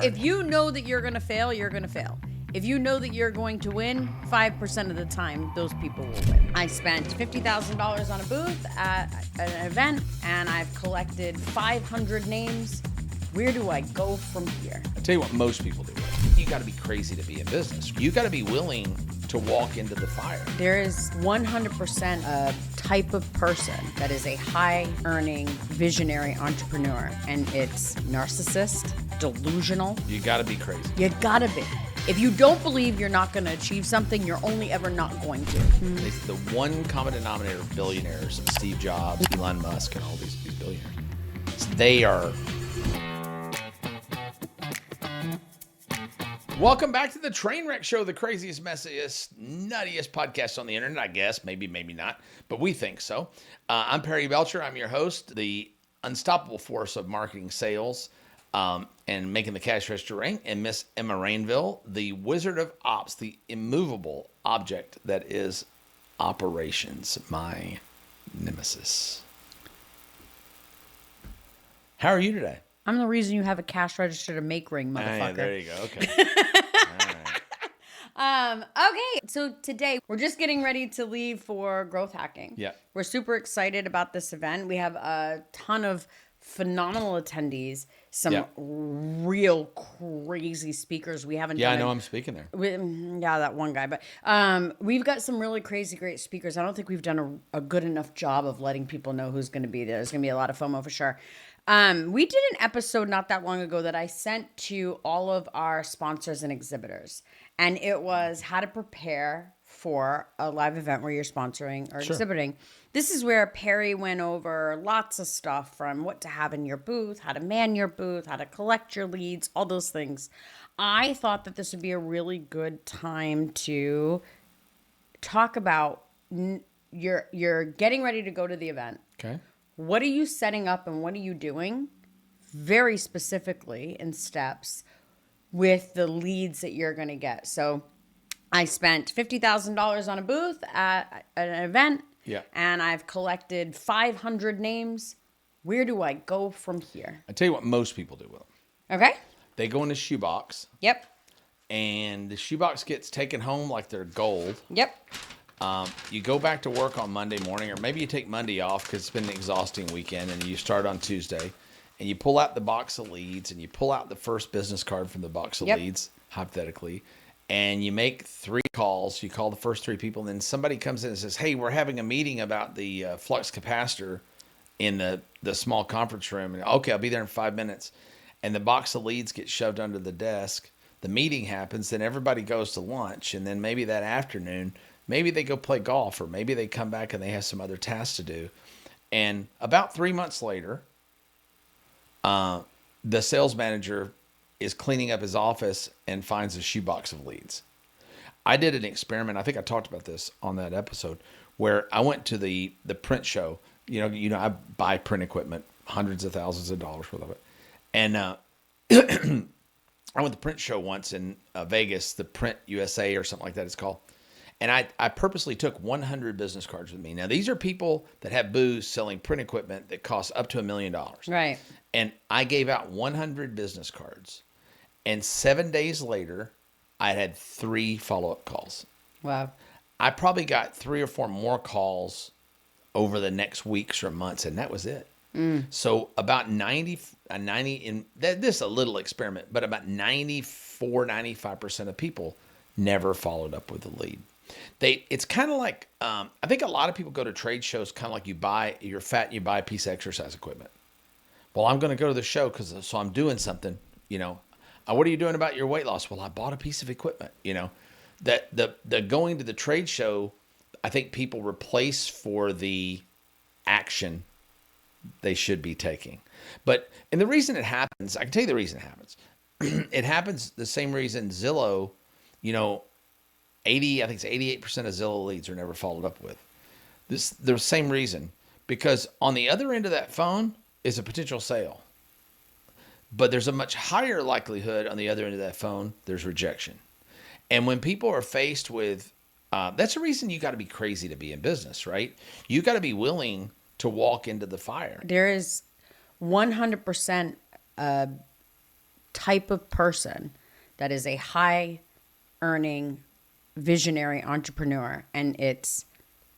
If you know that you're going to fail, you're going to fail. If you know that you're going to win, 5% of the time, those people will win. I spent $50,000 on a booth at an event, and I've collected 500 names. Where do I go from here? I'll tell you what most people do. You got to be crazy to be in business. You got to be willing to walk into the fire. There is 100% a type of person that is a high-earning visionary entrepreneur, and it's narcissist, delusional. You got to be crazy. You gotta be. If you don't believe you're not going to achieve something, you're only ever not going to. It's the one common denominator of billionaires, Steve Jobs, Elon Musk, and all these billionaires. They are. Welcome back to the Trainwreck Show, the craziest, messiest, nuttiest podcast on the internet, I guess. Maybe not, but we think so. I'm Perry Belcher. I'm your host, the unstoppable force of marketing sales and making the cash register ring. And Miss Emma Rainville, the wizard of ops, the immovable object that is operations, my nemesis. How are you today? I'm the reason you have a cash register to make ring, motherfucker. There you go. Okay. Okay, so today we're just getting ready to leave for growth hacking. Yeah. We're super excited about this event. We have a ton of phenomenal attendees, some real crazy speakers we haven't Yeah, done. I know I'm speaking there. Yeah, that one guy. But we've got some really crazy, great speakers. I don't think we've done a good enough job of letting people know who's going to be there. There's going to be a lot of FOMO for sure. We did an episode not that long ago that I sent to all of our sponsors and exhibitors. And it was how to prepare for a live event where you're sponsoring or exhibiting. This is where Perry went over lots of stuff from what to have in your booth, how to man your booth, how to collect your leads, all those things. I thought that this would be a really good time to talk about you're getting ready to go to the event. Okay. What are you setting up and what are you doing very specifically in steps with the leads that you're going to get? So I spent $50,000 on a booth at an event, and I've collected 500 names. Where do I go from here? I tell you what most people do with them. Okay. They go in a shoebox. Yep. And the shoebox gets taken home like they're gold. Yep. You go back to work on Monday morning, or maybe you take Monday off because it's been an exhausting weekend, and you start on Tuesday, and you pull out the box of leads, and you pull out the first business card from the box of leads, hypothetically, and you make 3 calls. You call the first 3 people, and then somebody comes in and says, hey, we're having a meeting about the flux capacitor in the small conference room. And okay, I'll be there in 5 minutes. And the box of leads gets shoved under the desk. The meeting happens, then everybody goes to lunch, and then maybe that afternoon, maybe they go play golf, or maybe they come back and they have some other tasks to do. And about 3 months later, the sales manager is cleaning up his office and finds a shoebox of leads. I did an experiment. I think I talked about this on that episode where I went to the print show. You know, I buy print equipment, hundreds of thousands of dollars worth of it. And I went to the print show once in Vegas, the Print USA or something like that it's called. And I purposely took 100 business cards with me. Now, these are people that have booths selling print equipment that costs up to $1 million. Right. And I gave out 100 business cards. And 7 days later, I had 3 follow-up calls. Wow. I probably got 3 or 4 more calls over the next weeks or months, and that was it. So about 90, and this is a little experiment, but about 95% of people never followed up with a lead. It's kind of like, I think a lot of people go to trade shows kind of like you're fat and you buy a piece of exercise equipment. Well, I'm going to go to the show so I'm doing something, what are you doing about your weight loss? Well, I bought a piece of equipment, that the going to the trade show, I think people replace for the action they should be taking. And the reason it happens, I can tell you the reason it happens. It happens the same reason Zillow, I think it's 88% of Zillow leads are never followed up with. The same reason, because on the other end of that phone is a potential sale. But there's a much higher likelihood on the other end of that phone, there's rejection. And when people are faced with, that's the reason you got to be crazy to be in business, right? You got to be willing to walk into the fire. There is 100% type of person that is a high earning visionary entrepreneur, and it's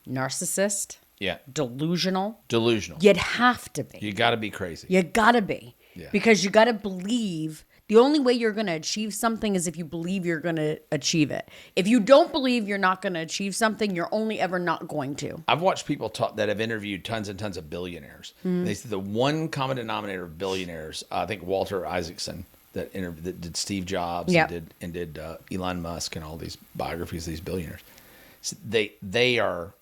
narcissist, Yeah. delusional. Delusional. You'd have to be. You got to be crazy. You gotta be. Yeah. Because you gotta believe. The only way you're gonna achieve something is if you believe you're gonna achieve it. If you don't believe you're not gonna achieve something, you're only ever not going to. I've watched people talk that have interviewed tons and tons of billionaires. They say the one common denominator of billionaires, I think Walter Isaacson, that did Steve Jobs and did Elon Musk and all these biographies of these billionaires. So they are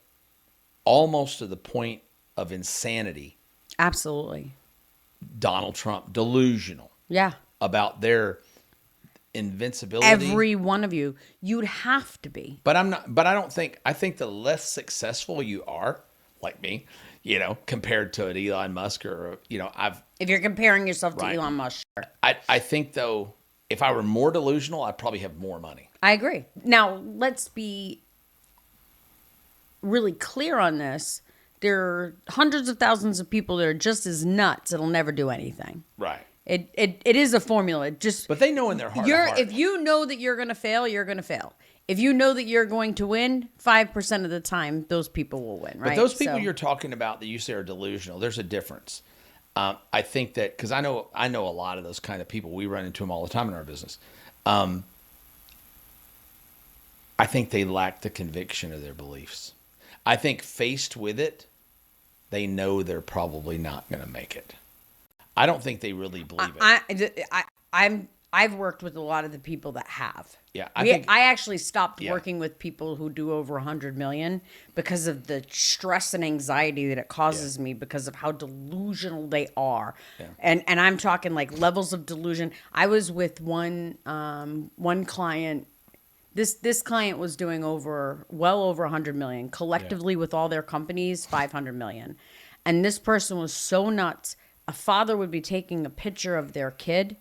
almost to the point of insanity. Absolutely. Donald Trump, delusional. Yeah. About their invincibility. Every one of you. You'd have to be. But I think the less successful you are, like me, compared to an Elon Musk or, If you're comparing yourself to Elon Musk. Sure. I think, though, if I were more delusional, I'd probably have more money. I agree. Now, let's be really clear on this. There are hundreds of thousands of people that are just as nuts that'll never do anything. Right. It is a formula. But they know in their heart. If you know that you're going to fail, you're going to fail. If you know that you're going to win, 5% of the time, those people will win, right? But those people you're talking about that you say are delusional, there's a difference. I think that, because I know a lot of those kind of people. We run into them all the time in our business. I think they lack the conviction of their beliefs. I think faced with it, they know they're probably not going to make it. I don't think they really believe it. I've worked with a lot of the people that have. Yeah, I actually stopped working with people who do over 100 million because of the stress and anxiety that it causes me because of how delusional they are. Yeah. And I'm talking like levels of delusion. I was with one client. This client was doing well over 100 million collectively with all their companies, 500 million. And this person was so nuts. A father would be taking a picture of their kid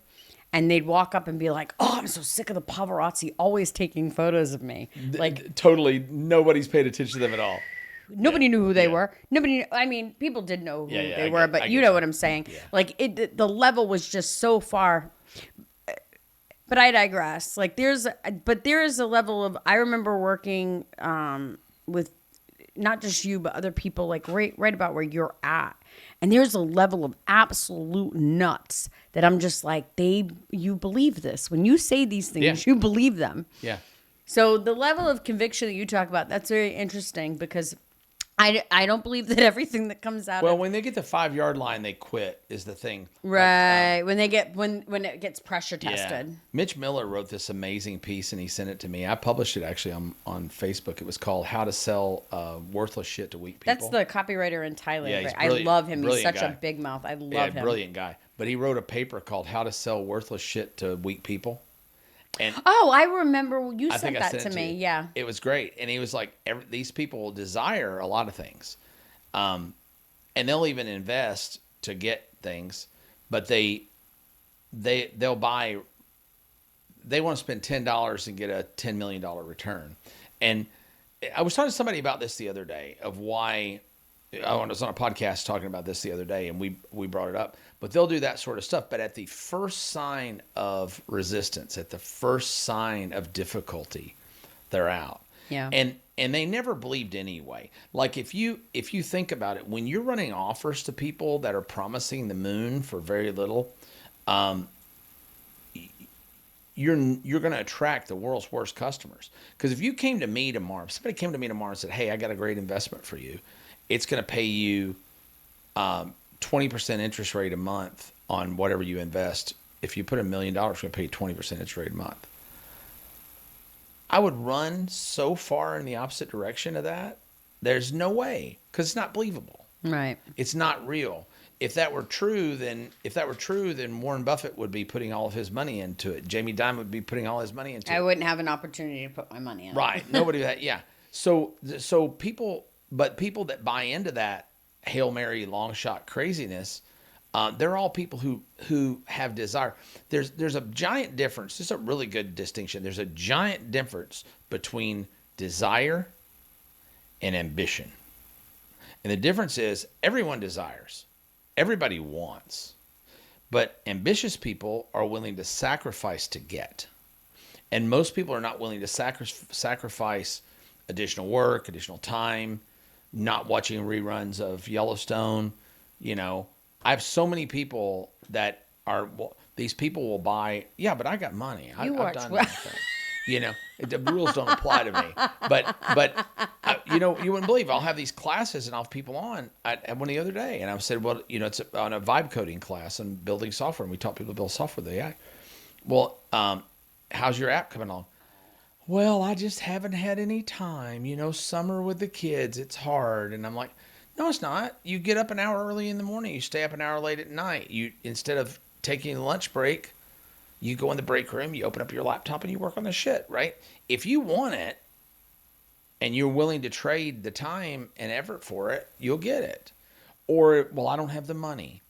and they'd walk up and be like, "Oh, I'm so sick of the paparazzi always taking photos of me." Like totally nobody's paid attention to them at all. Nobody knew who they were. People did know who they were, but you know what I'm saying. Yeah. Like the level was just so far. But I digress. Like there is a level of, I remember working with not just you, but other people like right about where you're at. And there's a level of absolute nuts that I'm just like, you believe this. When you say these things, you believe them. Yeah. So the level of conviction that you talk about, that's very interesting because I don't believe that everything that comes out. Well, when they get the 5-yard line, they quit is the thing. Right. When it gets pressure tested. Yeah. Mitch Miller wrote this amazing piece and he sent it to me. I published it actually on Facebook. It was called "How to Sell Worthless Shit to Weak People." That's the copywriter in Thailand. Yeah, I love him. He's such a big mouth. I love him. Brilliant guy. But he wrote a paper called "How to Sell Worthless Shit to Weak People." And I remember you sent that to me. Yeah, it was great. And he was like, these people desire a lot of things, and they'll even invest to get things, but they'll buy. They want to spend $10 and get a $10 million return. And I was talking to somebody about this the other day of why. I was on a podcast talking about this the other day, and we brought it up. But they'll do that sort of stuff. But at the first sign of resistance, at the first sign of difficulty, they're out. Yeah. And they never believed anyway. Like if you think about it, when you're running offers to people that are promising the moon for very little, you're going to attract the world's worst customers. Because if you came to me tomorrow, if somebody came to me tomorrow and said, "Hey, I got a great investment for you. It's going to pay you 20% interest rate a month on whatever you invest. If you put $1 million, it's going to pay you 20% interest rate a month." I would run so far in the opposite direction of that. There's no way, because it's not believable. Right. It's not real. If that were true, then Warren Buffett would be putting all of his money into it. Jamie Dimon would be putting all his money into it. I wouldn't have an opportunity to put my money in it. Right. Nobody that. Yeah. So people that buy into that Hail Mary long shot craziness, they're all people who have desire. There's a giant difference. This is a really good distinction. There's a giant difference between desire and ambition. And the difference is everyone desires. Everybody wants. But ambitious people are willing to sacrifice to get. And most people are not willing to sacrifice additional work, additional time, not watching reruns of Yellowstone. I have so many people that are, well, these people will buy, yeah, but I got money. I've done anything. The rules don't apply to me. But you wouldn't believe, I'll have these classes and I'll have people on. I had one the other day, and I said, well, it's on a vibe coding class on building software, and we taught people to build software with AI. Well, how's your app coming along? Well, I just haven't had any time. Summer with the kids, it's hard. And I'm like, no, it's not. You get up an hour early in the morning. You stay up an hour late at night. Instead of taking a lunch break, you go in the break room, you open up your laptop, and you work on the shit, right? If you want it and you're willing to trade the time and effort for it, you'll get it. Or, well, I don't have the money.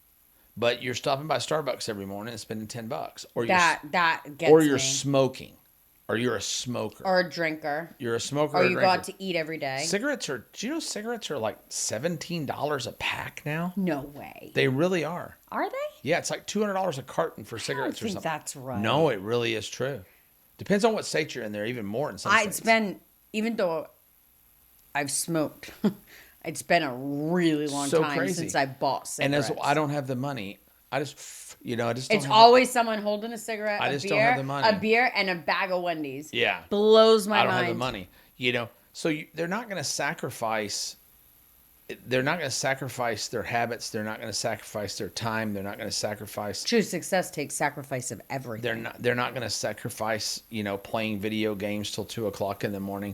But you're stopping by Starbucks every morning and spending $10. Or you're smoking. Or you're a smoker. Or a drinker. You're a smoker or a you drinker. go out to eat every day. Do you know cigarettes are like $17 a pack now? No way. They really are. Are they? Yeah, it's like $200 a carton for cigarettes or something. That's right. No, it really is true. Depends on what state you're in. There even more in some states. Even though I've smoked, it's been a really long time since I bought cigarettes. And I don't have the money. I just don't It's always someone holding a cigarette, I just don't have the money. a beer, and a bag of Wendy's. Yeah. Blows my mind. I don't have the money. So they're not going to sacrifice. They're not going to sacrifice their habits. They're not going to sacrifice their time. They're not going to sacrifice. True success takes sacrifice of everything. They're not going to sacrifice, playing video games till 2:00 in the morning.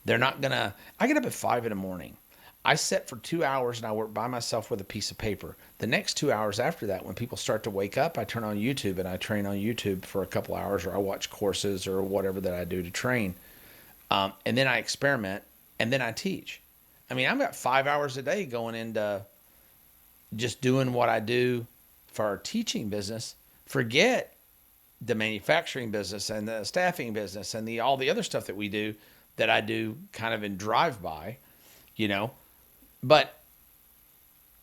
They're not going to. I get up at 5 in the morning. I sit for 2 hours and I work by myself with a piece of paper. The next 2 hours after that, when people start to wake up, I turn on YouTube and I train on YouTube for a couple hours, or I watch courses or whatever that I do to train. And then I experiment, and then I teach. I mean, I've got 5 hours a day going into just doing what I do for our teaching business. Forget the manufacturing business and the staffing business and all the other stuff that we do that I do kind of in drive-by, But,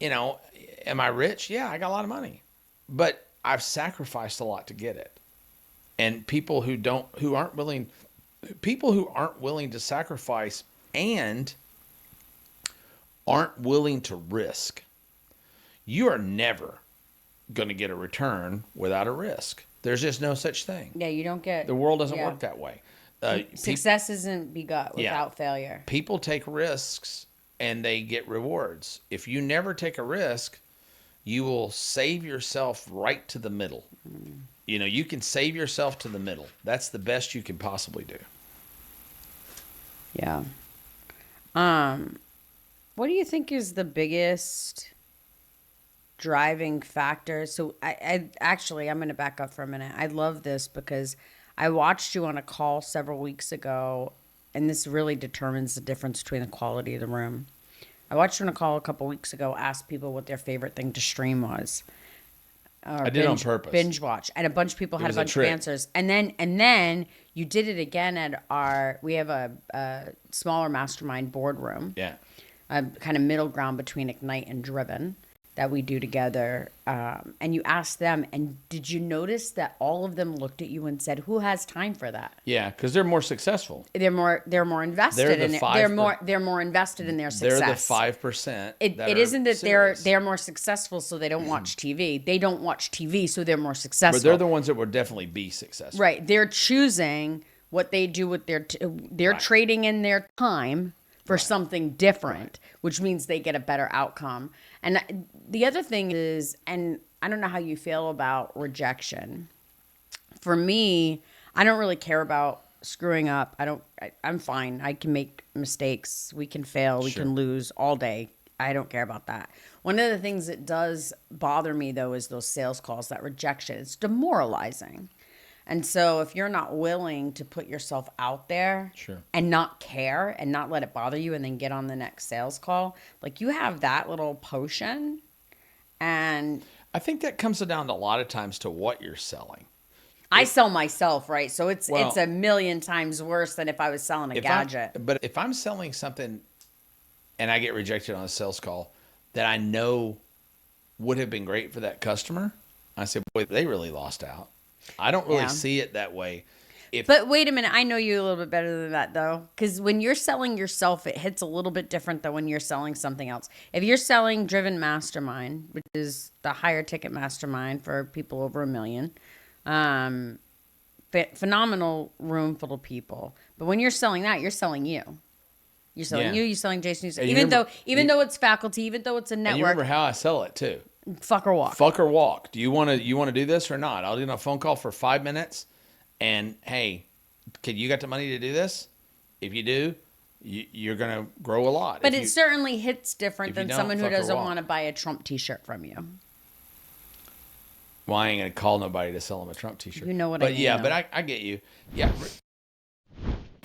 am I rich? Yeah, I got a lot of money. But I've sacrificed a lot to get it. And people who aren't willing to sacrifice and aren't willing to risk, you are never going to get a return without a risk. There's just no such thing. Yeah, you don't get... The world doesn't work that way. Success isn't begot without failure. People take risks and they get rewards. If you never take a risk, you will save yourself right to the middle. You can save yourself to the middle. That's the best you can possibly do. Yeah. What do you think is the biggest driving factor? So I'm going to back up for a minute. I love this because I watched you on a call several weeks ago, and this really determines the difference between the quality of the room. I watched you on a call a couple weeks ago, ask people what their favorite thing to stream was. I did on purpose. Binge watch. And a bunch of people had a bunch of answers. And then you did it again at we have a smaller mastermind boardroom. Yeah. Kind of middle ground between Ignite and Driven that we do together. And you asked them, and did you notice that all of them looked at you and said, "Who has time for that?" Yeah, because they're more successful. They're more invested in it. They're more invested in their success. They're the 5%. It isn't that they're more successcul, so they don't watch TV. They don't watch TV, so they're more successful. But they're the ones that will definitely be successful. Right. They're choosing what they do with they're trading in their time for something different, which means they get a better outcome. And the other thing is, and I don't know how you feel about rejection. For me, I don't really care about screwing up. I'm fine. I can make mistakes. We can fail. We can lose all day. I don't care about that. One of the things that does bother me, though, is those sales calls, that rejection. It's demoralizing. And so if you're not willing to put yourself out there and not care and not let it bother you and then get on the next sales call, like you have that little potion. And I think that comes down to a lot of times to what you're selling. I sell myself, right? So it's a million times worse than if I was selling a gadget. But if I'm selling something and I get rejected on a sales call that I know would have been great for that customer, I said, boy, they really lost out. I don't really Yeah. see it that way. But wait a minute, I know you a little bit better than that, though. Because when you're selling yourself, it hits a little bit different than when you're selling something else. If you're selling Driven Mastermind, which is the higher ticket mastermind for people over $1 million, phenomenal room full of people. But when you're selling that, you're selling you. You're selling you. You're selling Jason. Even though it's faculty, even though it's a network. And you remember how I sell it too. Fuck or walk. Fuck or walk. Do you want to do this or not? I'll do a phone call for 5 minutes. And hey, you got the money to do this? If you do, you're going to grow a lot. But it certainly hits different than someone who doesn't want to buy a Trump t-shirt from you. Well, I ain't going to call nobody to sell them a Trump t-shirt. You know what I mean. But yeah, but I get you. Yeah.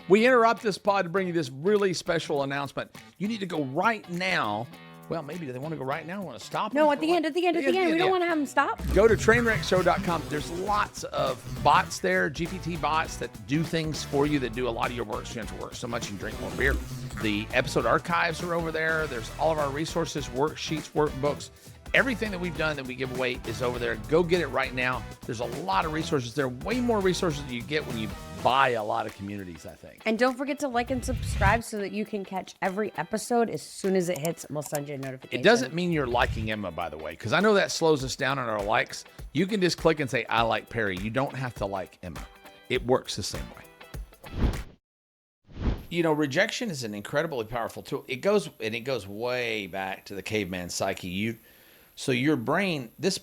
We interrupt this pod to bring you this really special announcement. You need to go right now. Well, maybe they want to go right now. Want to stop? No, at the end. We don't want to have them stop. Go to trainwreckshow.com. There's lots of bots there, GPT bots that do things for you, that do a lot of your work. So you don't have to work so much and drink more beer. The episode archives are over there. There's all of our resources, worksheets, workbooks. Everything that we've done that we give away is over there. Go get it right now. There's a lot of resources there. Way more resources than you get when you buy a lot of communities, I think. And don't forget to like and subscribe so that you can catch every episode as soon as it hits. We'll send you a notification. It doesn't mean you're liking Emma, by the way, because I know that slows us down on our likes. You can just click and say, I like Perry. You don't have to like Emma. It works the same way. You know, rejection is an incredibly powerful tool. It goes way back to the caveman psyche. So your brain, this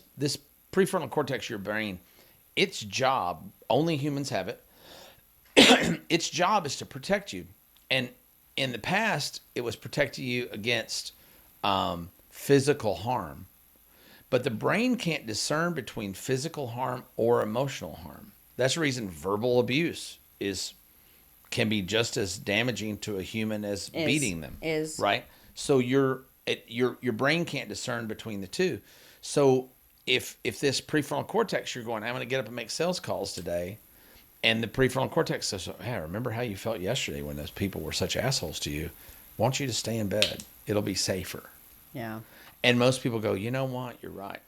prefrontal cortex, your brain, its job, only humans have it. Its job is to protect you. And in the past, it was protecting you against physical harm. But the brain can't discern between physical harm or emotional harm. That's the reason verbal abuse can be just as damaging to a human as beating them. Right? So your brain can't discern between the two. So if this prefrontal cortex, you're going, I'm going to get up and make sales calls today, and the prefrontal cortex says, hey, I remember how you felt yesterday when those people were such assholes to you. I want you to stay in bed. It'll be safer. Yeah. And most people go, you know what? You're right.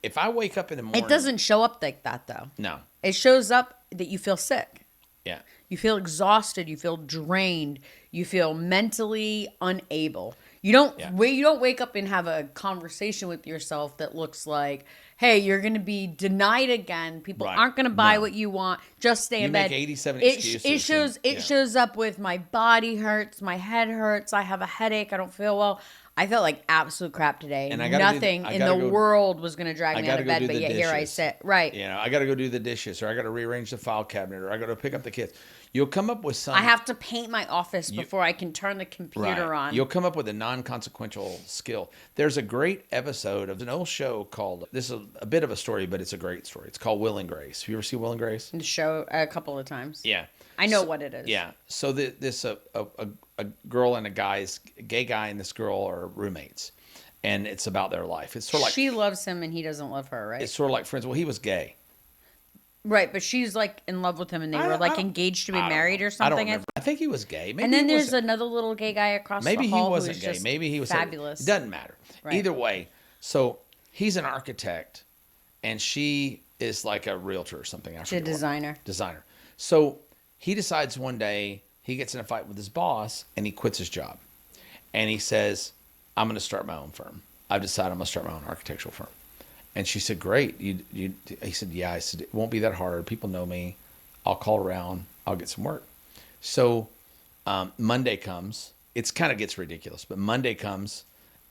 If I wake up in the morning. It doesn't show up like that, though. No. It shows up that you feel sick. Yeah. You feel exhausted. You feel drained. You feel mentally unable. You don't wake up and have a conversation with yourself that looks like, hey, you're going to be denied again. People aren't going to buy what you want. Just stay in bed. You make 87 excuses. It shows up with my body hurts, my head hurts, I have a headache, I don't feel well. I felt like absolute crap today. And nothing in the world was going to drag me out of bed, but yet here I sit. Right. You know, I got to go do the dishes, or I got to rearrange the file cabinet, or I got to pick up the kids. You'll come up with some. I have to paint my office before I can turn the computer on. You'll come up with a non-consequential skill. There's a great episode of an old show called, this is a bit of a story, but it's a great story. It's called Will and Grace. Have you ever seen Will and Grace? The show a couple of times. Yeah. I know what it is. Yeah. So a girl and a gay guy and this girl are roommates. And it's about their life. It's sort of like she loves him and he doesn't love her, right? It's sort of like Friends. Well, he was gay. Right, but she's like in love with him, and they were like engaged to be married or something. I don't remember. I think he was gay. Maybe and then there's another little gay guy across the hall. Maybe he wasn't gay. Maybe he was fabulous. It doesn't matter. Right. Either way, so he's an architect, and she is like a realtor or something. She's a designer. Designer. So he decides one day he gets in a fight with his boss, and he quits his job, and he says, "I'm going to start my own firm. I've decided I'm going to start my own architectural firm." And she said, great. He said, yeah. I said, it won't be that hard. People know me. I'll call around. I'll get some work. So Monday comes. It kind of gets ridiculous, but Monday comes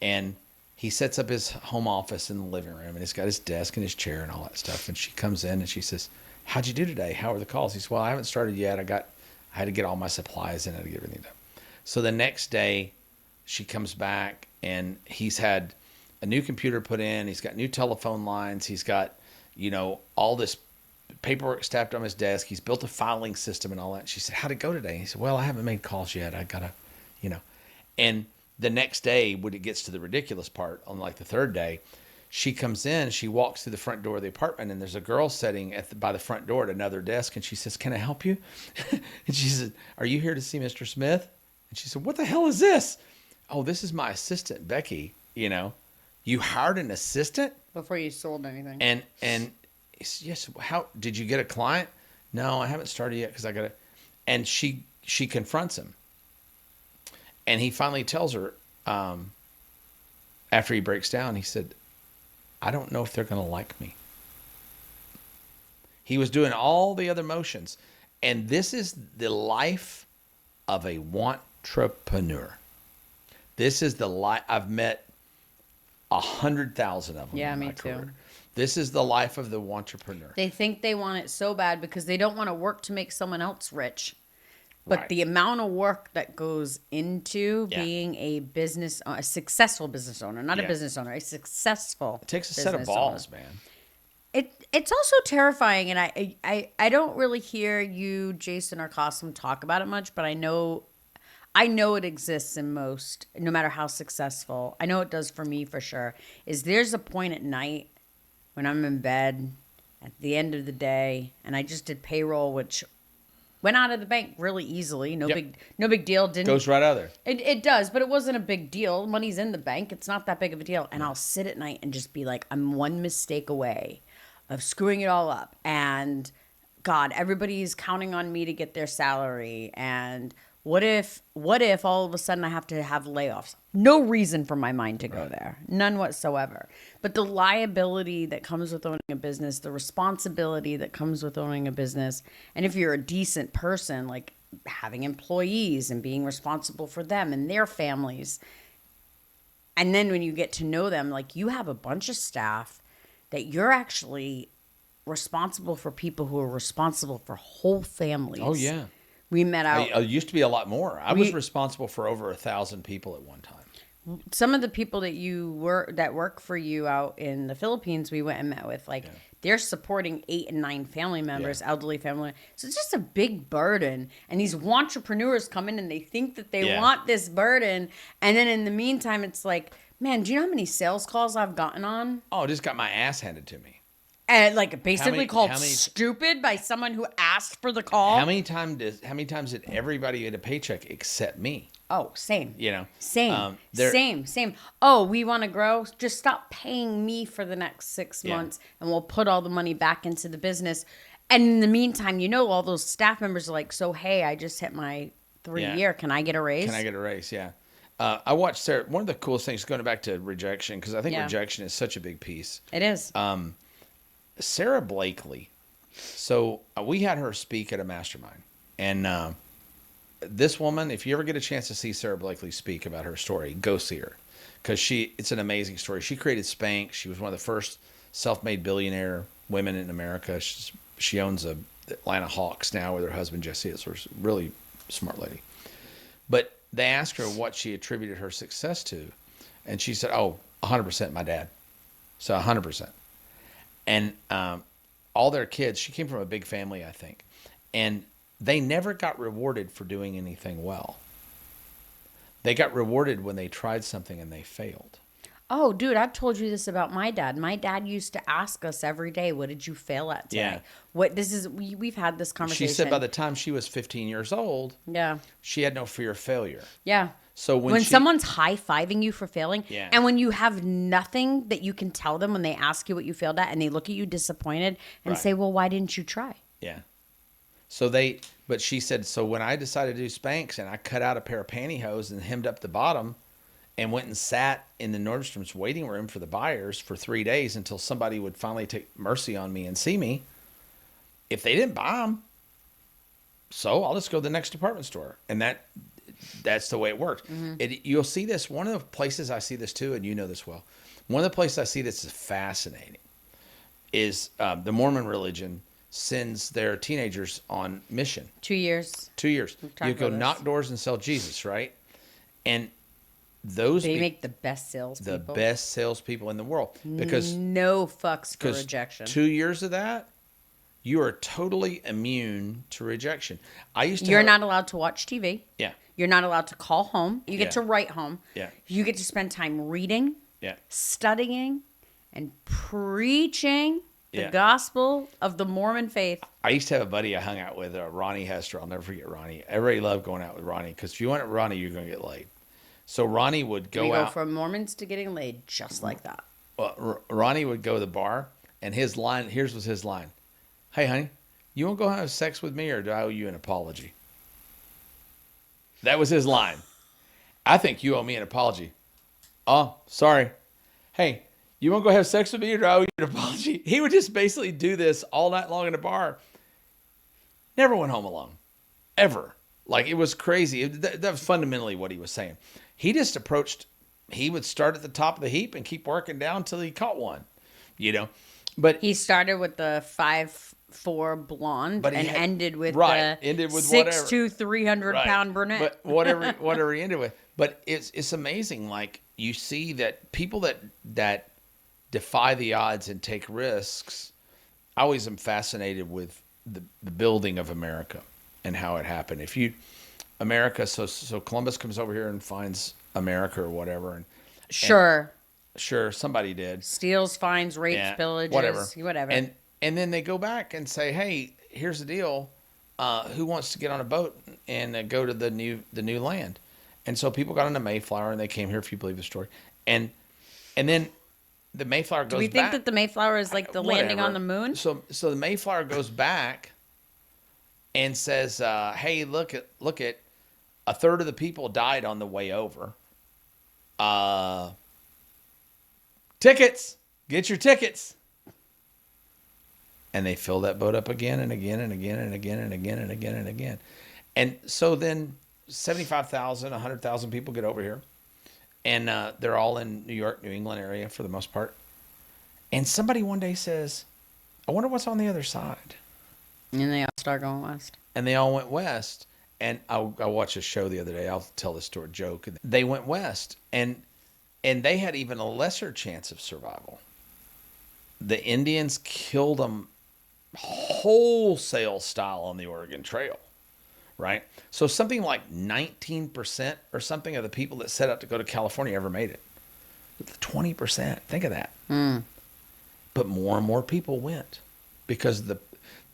and he sets up his home office in the living room, and he's got his desk and his chair and all that stuff. And she comes in and she says, how'd you do today? How are the calls? He said, well, I haven't started yet. I had to get all my supplies in. I had to get everything done. So the next day she comes back and he's had a new computer put in. He's got new telephone lines. He's got, all this paperwork stacked on his desk. He's built a filing system and all that. She said, how'd it go today? He said, well, I haven't made calls yet. I gotta, And the next day, when it gets to the ridiculous part, on like the third day, she comes in, she walks through the front door of the apartment, and there's a girl sitting by the front door at another desk. And she says, can I help you? And she said, are you here to see Mr. Smith? And she said, what the hell is this? Oh, this is my assistant, Becky, You hired an assistant? Before you sold anything. And he said, yes, how did you get a client? No, I haven't started yet because I got to. And she confronts him. And he finally tells her, after he breaks down, he said, I don't know if they're going to like me. He was doing all the other motions. And this is the life of a wantrepreneur. This is the life. I've met 100,000 of them in my career. Too. This is the life of the wantrepreneur. They think they want it so bad because they don't want to work to make someone else rich. But the amount of work that goes into being a successful business owner, not a business owner, a successful It takes a set of balls, man. It's also terrifying, and I don't really hear you, Jason or Cossum, talk about it much, but I know it exists in most, no matter how successful. I know it does for me for sure. There's a point at night when I'm in bed at the end of the day, and I just did payroll, which went out of the bank really easily. No big deal. Goes right out of there. It does, but it wasn't a big deal. Money's in the bank. It's not that big of a deal. And I'll sit at night and just be like, I'm one mistake away of screwing it all up. And God, everybody's counting on me to get their salary. And what if all of a sudden I have to have layoffs? No reason for my mind to go there. None whatsoever. But the liability that comes with owning a business, the responsibility that comes with owning a business, and if you're a decent person, like having employees and being responsible for them and their families. And then when you get to know them, like you have a bunch of staff that you're actually responsible for, people who are responsible for whole families. Oh, yeah. We met out. It used to be a lot more. I was responsible for over 1,000 people at one time. Some of the people that work for you out in the Philippines, we went and met with, they're supporting 8 and 9 family members, elderly family. So it's just a big burden. And these entrepreneurs come in and they think that they want this burden. And then in the meantime, it's like, man, do you know how many sales calls I've gotten on? Oh, I just got my ass handed to me. And basically called stupid by someone who asked for the call. How many times did everybody get a paycheck except me? Oh, same. Same. Same. Oh, we want to grow. Just stop paying me for the next 6 months, and we'll put all the money back into the business. And in the meantime, all those staff members are like, so hey, I just hit my 3-year. Can I get a raise? Yeah. I watched Sarah. One of the coolest things, going back to rejection, because I think rejection is such a big piece. It is. Sarah Blakely. So we had her speak at a mastermind. And this woman, if you ever get a chance to see Sarah Blakely speak about her story, go see her. Because it's an amazing story. She created Spanx. She was one of the first self-made billionaire women in America. She owns the Atlanta Hawks now with her husband, Jesse. So she's a really smart lady. But they asked her what she attributed her success to. And she said, 100% my dad. So 100%. And all their kids, she came from a big family, I think. And they never got rewarded for doing anything well. They got rewarded when they tried something and they failed. Oh, dude, I've told you this about my dad. My dad used to ask us every day, what did you fail at today? Yeah. We've had this conversation. She said by the time she was 15 years old, she had no fear of failure. Yeah. So when someone's high-fiving you for failing, and when you have nothing that you can tell them when they ask you what you failed at, and they look at you disappointed and say, well, why didn't you try? Yeah. But she said, so when I decided to do Spanx and I cut out a pair of pantyhose and hemmed up the bottom and went and sat in the Nordstrom's waiting room for the buyers for 3 days until somebody would finally take mercy on me and see me, if they didn't buy them, so I'll just go to the next department store. And that's the way it works. Mm-hmm. You'll see this. One of the places I see this too, and you know this well, one of the places I see this is fascinating is the Mormon religion sends their teenagers on mission. 2 years. 2 years. You go knock doors and sell Jesus, right? And they make the best salespeople. The best salespeople in the world. Because no fucks for rejection. 2 years of that, you are totally immune to rejection. You're not allowed to watch TV. Yeah. You're not allowed to call home. You get to write home. Yeah. You get to spend time reading, studying, and preaching the gospel of the Mormon faith. I used to have a buddy I hung out with, Ronnie Hester. I'll never forget Ronnie. Everybody loved going out with Ronnie because if you went with Ronnie, you're going to get laid. So Ronnie would go out. Go from Mormons to getting laid just like that. Ronnie would go to the bar, and his line, here's was his line. Hey, honey, you want to go have sex with me, or do I owe you an apology? That was his line. I think you owe me an apology. Oh, sorry. Hey, you want to go have sex with me, or do I owe you an apology? He would just basically do this all night long in a bar. Never went home alone. Ever. Like, it was crazy. That was fundamentally what he was saying. He just approached, he would start at the top of the heap and keep working down until he caught one, you know. But he started with the 5'4" blonde and ended with ended with 6'2", 300-pound brunette. But whatever he ended with. But it's amazing. Like, you see that people that defy the odds and take risks. I always am fascinated with the building of America and how it happened. America, so Columbus comes over here and finds America or whatever, and sure, somebody did. Steals, finds, rapes, pillages, whatever. And then they go back and say, hey, here's the deal. Who wants to get on a boat and go to the new land? And so people got on the Mayflower and they came here, if you believe the story. And then the Mayflower goes back. Do we think that the Mayflower is like the landing on the moon? So the Mayflower goes back and says, hey, look at a third of the people died on the way over. Tickets, get your tickets. And they fill that boat up again and again and again and again and again and again and again. And so then 75,000, 100,000 people get over here. And they're all in New York, New England area for the most part. And somebody one day says, I wonder what's on the other side. And they all start going west. And they all went west. And I watched a show the other day. I'll tell this story joke. They went west. And they had even a lesser chance of survival. The Indians killed them wholesale style on the Oregon Trail. Right? So something like 19% or something of the people that set out to go to California ever made it. 20%. Think of that. But more and more people went because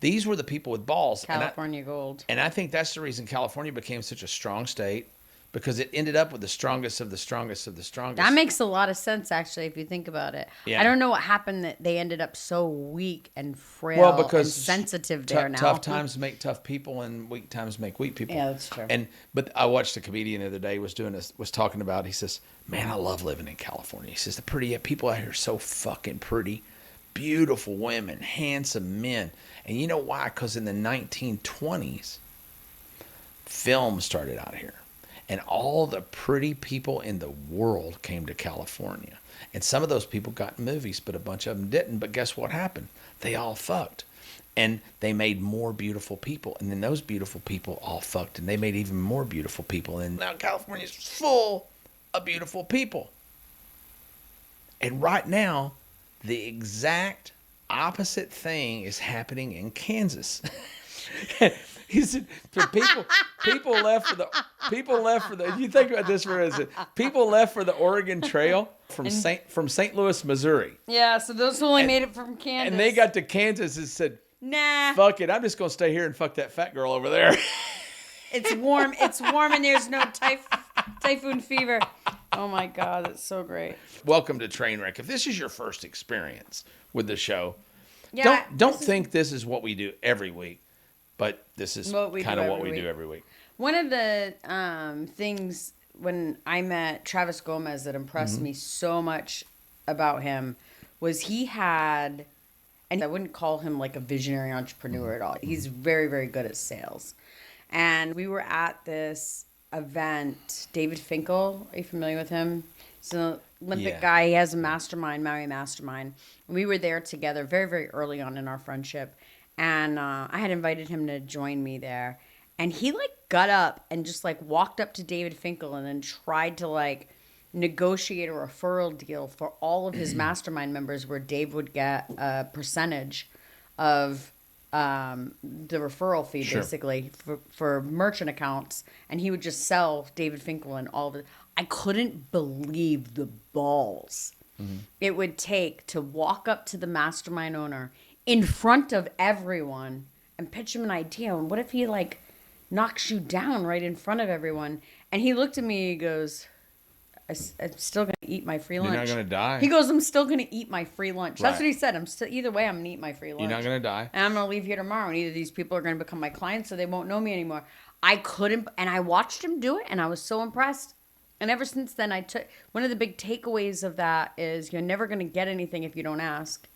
these were the people with balls. California gold. And I think that's the reason California became such a strong state, because it ended up with the strongest of the strongest of the strongest. That makes a lot of sense, actually, if you think about it. Yeah. I don't know what happened that they ended up so weak and frail and sensitive there now. Tough times make tough people, and weak times make weak people. Yeah, that's true. But I watched a comedian the other day was talking about. He says, "Man, I love living in California." He says the people out here are so fucking pretty, beautiful women, handsome men, and you know why? Because in the 1920s, film started out here. And all the pretty people in the world came to California. And some of those people got in movies, but a bunch of them didn't. But guess what happened? They all fucked. And they made more beautiful people. And then those beautiful people all fucked. And they made even more beautiful people. And now California's full of beautiful people. And right now, the exact opposite thing is happening in Kansas. He said, so people left for the. You think about this for a second. People left for the Oregon Trail from St. Louis, Missouri. Yeah, so those only made it from Kansas. And they got to Kansas and said, "Nah, fuck it, I'm just gonna stay here and fuck that fat girl over there." It's warm, and there's no typhoon fever. Oh my God, that's so great. Welcome to Trainwreck. If this is your first experience with the show, yeah, don't think this is what we do every week. But this is kind of what we do every week. One of the things when I met Travis Gomez that impressed me so much about him was he had, and I wouldn't call him like a visionary entrepreneur at all. He's very, very good at sales. And we were at this event. David Finkel, are you familiar with him? He's an Olympic guy. He has a mastermind, Maui Mastermind. We were there together very, very early on in our friendship. And I had invited him to join me there. And he, got up and just, walked up to David Finkel and then tried to, negotiate a referral deal for all of his mastermind members where Dave would get a percentage of the referral fee, basically, for merchant accounts. And he would just sell David Finkel and all of it. I couldn't believe the balls it would take to walk up to the mastermind owner in front of everyone and pitch him an idea. And what if he knocks you down right in front of everyone? And he looked at me, he goes, I'm still going to eat my free lunch. You're not going to die. He goes, I'm still going to eat my free lunch. That's Right. what he said. Either way, I'm going to eat my free lunch. You're not going to die. And I'm going to leave here tomorrow. And either these people are going to become my clients or they won't know me anymore. I couldn't. And I watched him do it. And I was so impressed. And ever since then, I took one of the big takeaways of that is you're never going to get anything if you don't ask.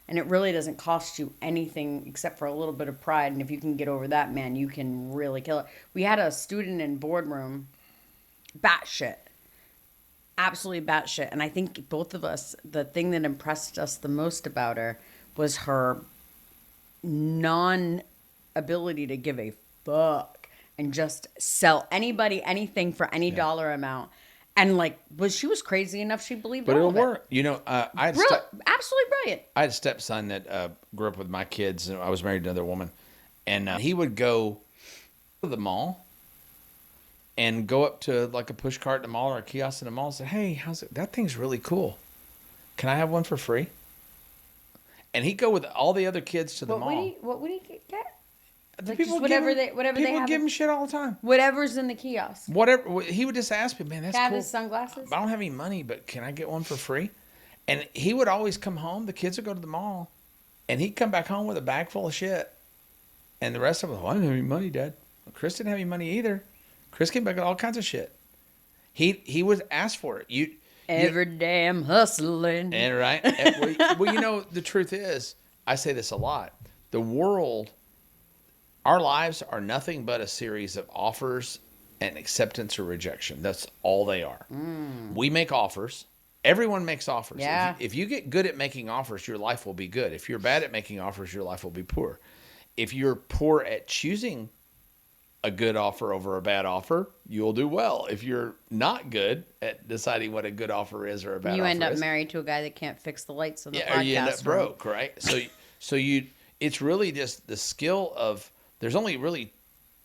And it really doesn't cost you anything except for a little bit of pride. And if you can get over that, man, you can really kill it. We had a student in boardroom, batshit. Absolutely batshit. And I think both of us, the thing that impressed us the most about her was her non-ability to give a fuck and just sell anybody anything for any dollar amount. And she was crazy enough she believed But all it'll of work. You know, I had absolutely brilliant. I had a stepson that grew up with my kids, and I was married to another woman. And he would go to the mall and go up to like a push cart in the mall or a kiosk in the mall and say, hey, how's it? That thing's really cool. Can I have one for free? And he'd go with all the other kids to the mall. What would he get? The Just whatever they have. People give him shit all the time. Whatever's in the kiosk. Whatever. He would just ask me, man, that's Can I have cool. his sunglasses? I don't have any money, but can I get one for free? And he would always come home. The kids would go to the mall, and he'd come back home with a bag full of shit. And the rest of them, I didn't have any money, Dad. Well, Chris didn't have any money either. Chris came back with all kinds of shit. He would ask for it. Every damn hustling. And right. Well, you know, the truth is, I say this a lot. The world, our lives are nothing but a series of offers and acceptance or rejection. That's all they are. We make offers. Everyone makes offers. Yeah. If you get good at making offers, your life will be good. If you're bad at making offers, your life will be poor. If you're poor at choosing a good offer over a bad offer, you'll do well. If you're not good at deciding what a good offer is or a bad offer is. You end up married to a guy that can't fix the lights on the podcast or you end up room. broke, right? It's really just the skill of, there's only really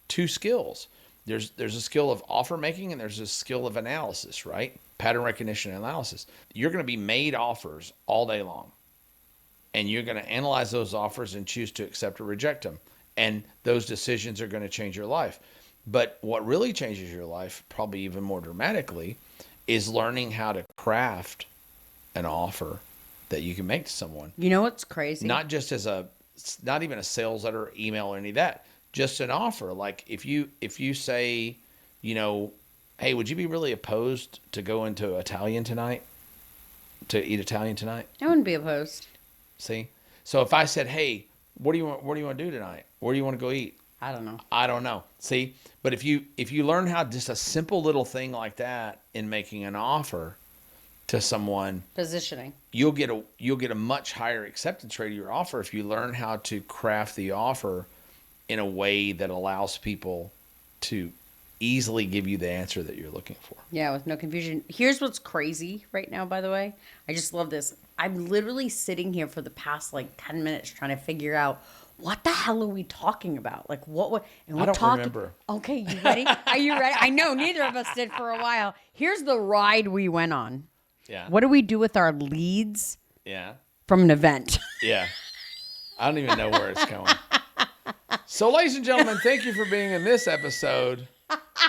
two skills. There's a skill of offer making and there's a skill of analysis, right? Pattern recognition and analysis. You're going to be made offers all day long. And you're going to analyze those offers and choose to accept or reject them. And those decisions are going to change your life. But what really changes your life, probably even more dramatically, is learning how to craft an offer that you can make to someone. You know what's crazy? Not just not even a sales letter, email, or any of that. Just an offer. Like if you say, you know, hey, would you be really opposed to going to Italian tonight? To eat Italian tonight? I wouldn't be opposed. See? So if I said, hey, what do you want to do tonight? Where do you want to go eat? I don't know. I don't know. See? But if you learn how just a simple little thing like that in making an offer to someone, Positioning. you'll get a much higher acceptance rate of your offer if you learn how to craft the offer in a way that allows people to easily give you the answer that you're looking for. Yeah, with no confusion. Here's what's crazy right now, by the way. I just love this. I'm literally sitting here for the past 10 minutes trying to figure out what the hell are we talking about? And we're I don't talking. remember. Okay, you ready? Are you ready? I know neither of us did for a while. Here's the ride we went on. Yeah. What do we do with our leads Yeah. from an event? Yeah. I don't even know where it's going. So, ladies and gentlemen, thank you for being in this episode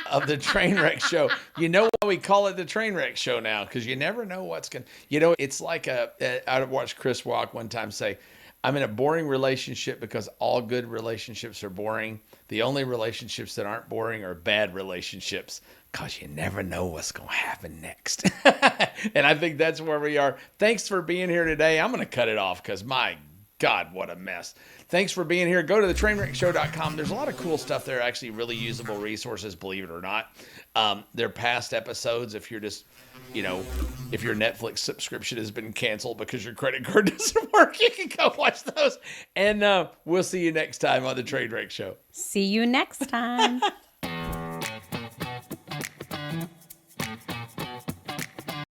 of the Trainwreck Show. You know why we call it the Trainwreck Show now? Because you never know what's going to... You know, it's like I watched Chris Walk one time say, I'm in a boring relationship because all good relationships are boring. The only relationships that aren't boring are bad relationships because you never know what's going to happen next. And I think that's where we are. Thanks for being here today. I'm going to cut it off because my God, what a mess. Thanks for being here. Go to thetrainwreckshow.com. There's a lot of cool stuff there, actually really usable resources, believe it or not. They're past episodes. If you're just, if your Netflix subscription has been canceled because your credit card doesn't work, you can go watch those. And we'll see you next time on the Trainwreck Show. See you next time.